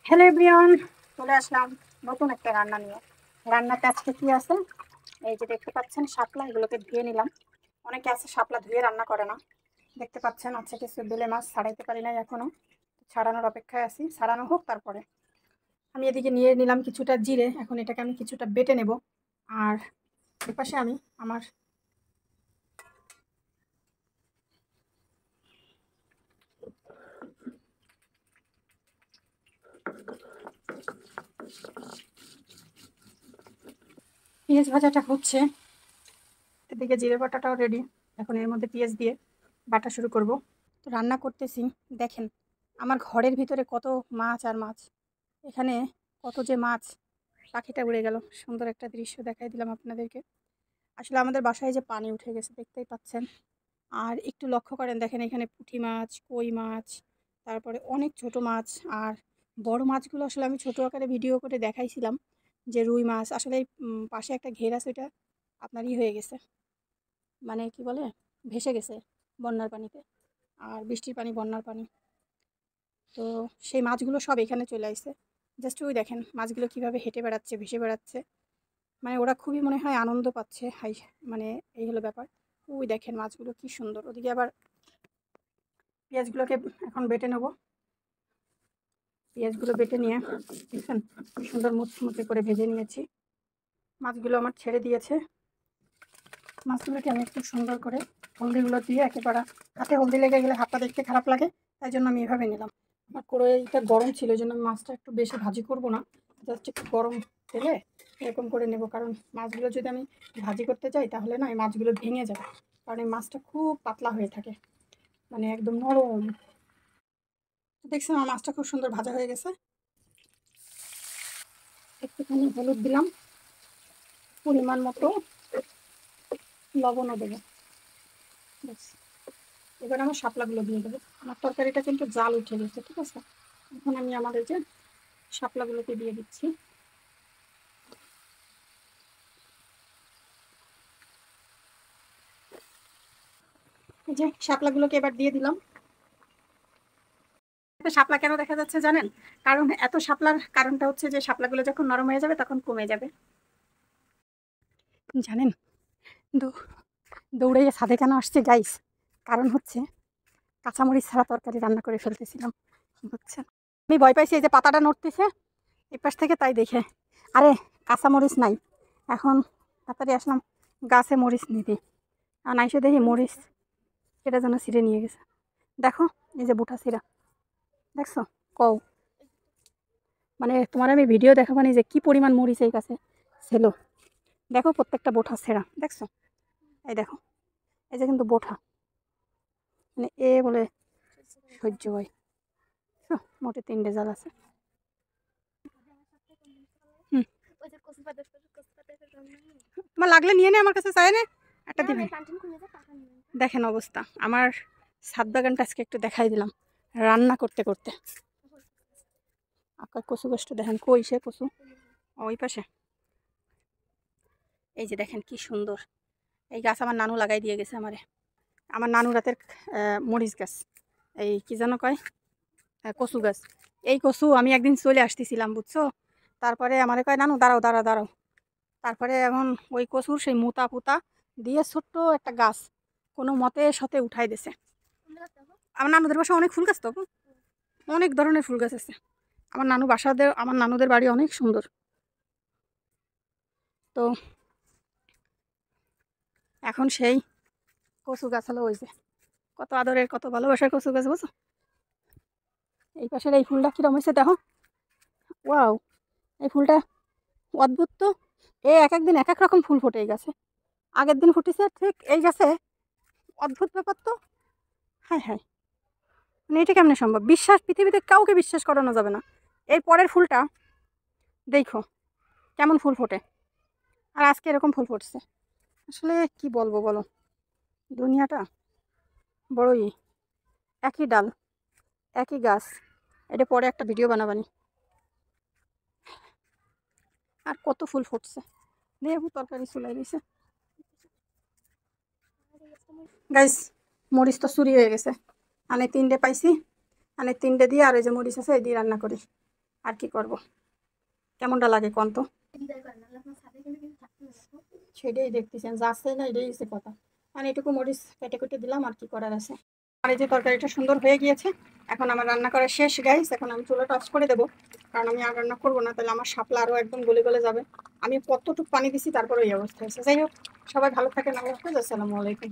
Hello everyone, চলে আসলাম নতুন একটা রান্না নিয়ে। রান্নাতে আজকে কি আছে, এই যে দেখতে পাচ্ছেন শাপলা, এগুলোকে ধুয়ে নিলাম। অনেকে আছে শাপলা ধুয়ে রান্না করে না। দেখতে পাচ্ছেন আছে কিছু বেলে মাছ, ছাড়াইতে পারি নাই এখনো, ছাড়ানোর অপেক্ষায় আছি। ছাড়ানো হোক তারপরে। আমি এদিকে নিয়ে নিলাম কিছুটা জিরে, এখন এটাকে আমি কিছুটা বেটে নেব। আর এপাশে আমি আমার পেঁয়াজ ভাজাটা হচ্ছে, এদিকে জিরে বাটাটাও রেডি। এখন এর মধ্যে পেঁয়াজ দিয়ে বাটা শুরু করব। তো রান্না করতেছি, দেখেন আমার ঘরের ভিতরে কত মাছ আর মাছ। এখানে কত যে মাছ, পাখিটা উড়ে গেল। সুন্দর একটা দৃশ্য দেখাই দিলাম আপনাদেরকে। আসলে আমাদের বাসায় যে পানি উঠে গেছে দেখতেই পাচ্ছেন। আর একটু লক্ষ্য করেন, দেখেন এখানে পুঁটি মাছ, কই মাছ, তারপরে অনেক ছোট মাছ। আর বড় মাছগুলো আসলে আমি ছোট আকারে ভিডিও করে দেখাইছিলাম, যে রুই মাছ। আসলে এই পাশে একটা ঘের আছে, ওইটা আপনারই হয়ে গেছে, মানে কি বলে, ভেসে গেছে বন্যার পানিতে। আর বৃষ্টির পানি, বন্যার পানি, তো সেই মাছগুলো সব এখানে চলে আসছে। জাস্ট ওই দেখেন মাছগুলো কিভাবে হেঁটে বেড়াচ্ছে, ভেসে বেড়াচ্ছে। মানে ওরা খুবই মনে হয় আনন্দ পাচ্ছে। হাই, মানে এই হলো ব্যাপার। ওই দেখেন মাছগুলো কি সুন্দর। ওদিকে আবার পেঁয়াজগুলোকে এখন বেটে নেব। পেঁয়াজগুলো বেটে নিয়ে দেখছেন কি সুন্দর মুচমুচে করে ভেজে নিয়েছি। মাছগুলো আমার ছেড়ে দিয়েছে। মাছগুলোকে আমি একটু সুন্দর করে হলদিগুলো দিয়ে, একেবারে হাতে হলদি লেগে গেলে হাতটা দেখতে খারাপ লাগে, তাই জন্য আমি এভাবে নিলাম। আমার কড়াইটা গরম ছিল, এই জন্য আমি মাছটা একটু বেশি ভাজি করব না, জাস্ট একটু গরম তেলে এরকম করে নেব। কারণ মাছগুলো যদি আমি ভাজি করতে যাই তাহলে না এই মাছগুলো ভেঙে যাবে, কারণ এই মাছটা খুব পাতলা হয়ে থাকে, মানে একদম নরম। দেখছেন আমার মাছটা খুব সুন্দর ভাজা হয়ে গেছে। একটুখানি হলুদ দিলাম, পরিমাণ মতো লবণও দেবো। ব্যাস, এবার আমার শাপলাগুলো দিয়ে দেবো। আমার তরকারিটা কিন্তু জাল উঠে গেছে, ঠিক আছে। এখন আমি আমাদের যে শাপলাগুলোকে দিয়ে দিচ্ছি। এই যে শাপলাগুলোকে এবার দিয়ে দিলাম। শাপলা কেন দেখা যাচ্ছে জানেন? কারণ এত শাপলার কারণটা হচ্ছে যে শাপলাগুলো যখন নরম হয়ে যাবে তখন কমে যাবে, জানেন। দৌড়ে ছাদে কেন আসছে গাইস, কারণ হচ্ছে কাঁচামরিচ ছাড়া তরকারি রান্না করে ফেলতেছিলাম, বুঝছেন। আমি ভয় পাইছি, এই যে পাতাটা নড়তেছে এই পাশ থেকে, তাই দেখে আরে কাঁচামরিচ নাই। এখন তাড়াতাড়ি আসলাম গাছে মরিচ নিতে, আর নাইসে দেখি মরিচ এটা যেন ছিঁড়ে নিয়ে গেছে। দেখো এই যে বুটা ছিঁড়া, দেখছো? কও, মানে তোমার আমি ভিডিও দেখাবানি যে কি পরিমাণ মরিচ এই গাছে ছিল। দেখো প্রত্যেকটা বোঠা ছেঁড়া, দেখছো? এই দেখো, এই যে কিন্তু বোঠা, মানে এ বলে সহ্য হয়। মোটে 3টে জাল আছে। তোমার লাগলে নিয়ে নে, আমার কাছে চাই না, একটা দিবেন। দেখেন অবস্থা আমার ছাদ বাগানটা আজকে একটু দেখাই দিলাম রান্না করতে করতে। আপনার কচু গাছটা দেখেন, কই সে কচু, ওই পাশে। এই যে দেখেন কি সুন্দর, এই গাছ আমার নানু লাগাই দিয়ে গেছে আমারে। আমার নানু রাতের মরিচ গাছ, এই কি যেন কয়, কচু গাছ। এই কচু আমি একদিন চলে আসতেছিলাম, বুঝছো। তারপরে আমারে কয় নানু দাঁড়াও দাঁড়াও দাঁড়াও। তারপরে এখন ওই কচুর সেই মোতা পুতা দিয়ে ছোট্ট একটা গাছ কোনো মতে সাথে উঠাই দিছে। আমার নানুদের বাসায় অনেক ফুল গাছ, তো অনেক ধরনের ফুল গাছ আছে। আমার নানুদের বাড়ি অনেক সুন্দর। তো এখন সেই কচু গাছ হলো, ওই যে কত আদরের, কত ভালোবাসার কচু গাছ, বুঝছো। এই পাশের এই ফুলটা কিরম হয়েছে দেখো, ওয়াও। এই ফুলটা অদ্ভুত তো, এক একদিন এক এক রকম ফুল ফোটে এই গাছে। আগের দিন ফুটেছে ঠিক এই গাছে, অদ্ভুত ব্যাপার তো। হ্যাঁ হ্যাঁ, মানে এটা কেমনে সম্ভব? বিশ্বাস, পৃথিবীতে কাউকে বিশ্বাস করানো যাবে না। এর পরের ফুলটা দেখো কেমন ফুল ফোটে, আর আজকে এরকম ফুল ফুটছে। আসলে কি বলবো বলো, দুনিয়াটা বড়ই, একই ডাল একই গাছ। এটা পরে একটা ভিডিও বানাবানি। আর কত ফুল ফুটছে দেখো, তরকারি চুলাই দিছে গাইস। মরিচ তো চুরি হয়ে গেছে, আনে 3টে পাইছি, আনে 3টে দিয়ে আর ওই যে মরিচ আছে এই দিয়ে রান্না করি। আর কি করব, কেমনটা লাগে কোন তো? সেটাই দেখতেছেন, যা আছে না এটাই হচ্ছে কথা। মানে এটুকু মরিচ কেটে কেটে দিলাম, আর কি করার আছে। আর এই যে তরকারিটা সুন্দর হয়ে গিয়েছে। এখন আমার রান্না করা শেষ গাইস, এখন আমি চুলাটা অফ করে দেবো, কারণ আমি আর রান্না করবো না, তাহলে আমার শাপলা আরও একদম গলে গলে যাবে। আমি কতটুকু পানি দিছি তারপরে এই অবস্থা হয়েছে। যাই হোক, সবাই ভালো থাকেন, আল্লাহ হাফেজ, আসসালামু আলাইকুম।